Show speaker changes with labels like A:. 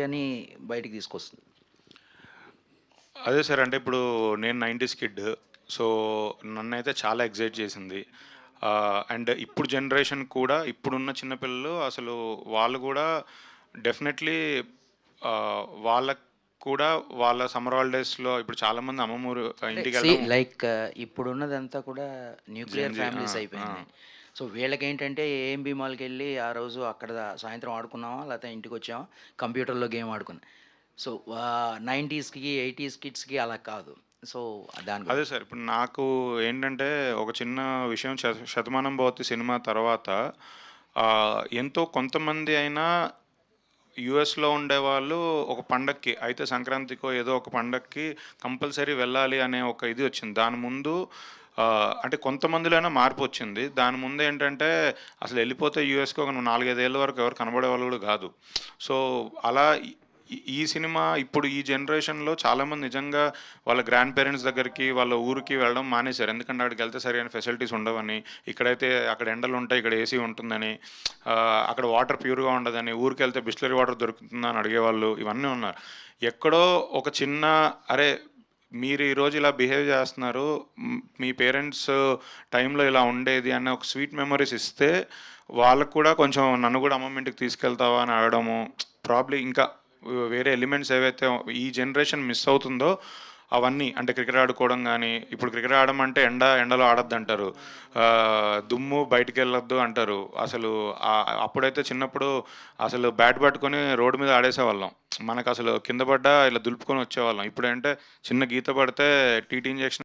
A: అని బయటికి తీసుకొస్తుంది.
B: అదే సార్. అంటే ఇప్పుడు నేను 90స్ కిడ్. సో, నన్నైతే చాలా ఎక్సైట్ చేసింది. అండ్ ఇప్పుడు జనరేషన్ కూడా ఇప్పుడున్న చిన్న పిల్లలు అసలు వాళ్ళు గూడా డెఫినెట్లీ వాళ్ళకి కూడా వాళ్ళ సమ్మర్ హాలిడేస్‌లో ఇప్పుడు చాలామంది అమ్మమ్మ ఊరు
A: అంటే
B: ఇంటికెళ్ళడం
A: లైక్ ఇప్పుడున్నదంతా కూడా న్యూక్లియర్
B: జెన్‌జీ.
A: ఫ్యామిలీస్ అయిపోయింది. సో, వీళ్ళకేంటంటే ఏఎంబీ మాల్‌కెళ్ళి ఆ రోజు అక్కడ సాయంత్రం ఆడుకున్నామా, లేతే ఇంటికొచ్చామా, కంప్యూటర్‌లో గేమ్ ఆడుకున్నా. సో, 90స్‌కి, 80స్ కిడ్స్‌కి అలా కాదు. సో, దాని
B: అదే
A: గురించి.
B: సార్. ఇప్పుడు నాకు ఏంటంటే ఒక చిన్న విషయం 'శతమానం భవతి' సినిమా తర్వాత ఎంతో కొంతమంది అయినా యూఎస్‌లో ఉండేవాళ్ళు ఒక పండక్కి అయితే సంక్రాంతికో ఏదో ఒక పండక్కి కంపల్సరీ వెళ్ళాలి అనే ఒక ఇది వచ్చింది. దాని ముందు అంటే కొంతమందిలోనే మార్పొచ్చింది. దాని ముందేంటంటే అసలు ఎళ్ళిపోతే యూఎస్‌కి ఒక 4, 5 ఏళ్ల వరకు ఎవరు కనబడేవాళ్ళు గూడా గాదు. సో, అలా ఈ సినిమా ఇప్పుడు ఈ జనరేషన్‌లో చాలామంది నిజంగా వాళ్ళ గ్రాండ్ పేరెంట్స్ దగ్గరికి, వాళ్ళ ఊరికి వెళ్ళడం మానేశారు. ఎందుకంటే అక్కడికెళ్తే సరైన ఫెసిలిటీస్ ఉండవని, ఇక్కడైతే అక్కడ ఎండలుంటాయి, ఇక్కడ ఏసీ ఉంటుందని, అక్కడ వాటర్ ప్యూర్‌గా ఉండదని, ఊరికెళ్తే బిస్లరీ వాటర్ దొరుకుతుందని అడిగేవాళ్ళు. ఇవన్నీ ఉన్నారు. ఎక్కడో ఒక చిన్న అరే! మీరు ఈరోజు ఇలా బిహేవ్ చేస్తున్నారు. మీ పేరెంట్స్ టైంలో ఇలా ఉండేది అన్న ఒక స్వీట్ మెమోరీస్ ఇస్తే, వాళ్ళకి కూడా కొంచెం నన్ను కూడా అమ్మమ్మ ఇంటికి తీసుకెళ్తావా అని అడగడము. ప్రాబబ్లీ ఇంకా వేరే ఎలిమెంట్స్ ఏవైతే ఈ జనరేషన్ మిస్ అవుతుందో అవన్నీ అంటే క్రికెట్ ఆడుకోవడం కానీ, ఇప్పుడు క్రికెట్ ఆడడం అంటే ఎండలో ఆడొద్దంటారు. దుమ్ము బయటికెళ్ళొద్దు అంటారు. అసలు అప్పుడైతే చిన్నప్పుడు అసలు బ్యాట్ పట్టుకొని రోడ్డు మీద ఆడేసేవాళ్ళం. మనకసలు కింద పడ్డా ఇలా దులుపుకొని వచ్చేవాళ్ళం. ఇప్పుడంటే చిన్న గీత పడితే టీటీ ఇంజెక్షన్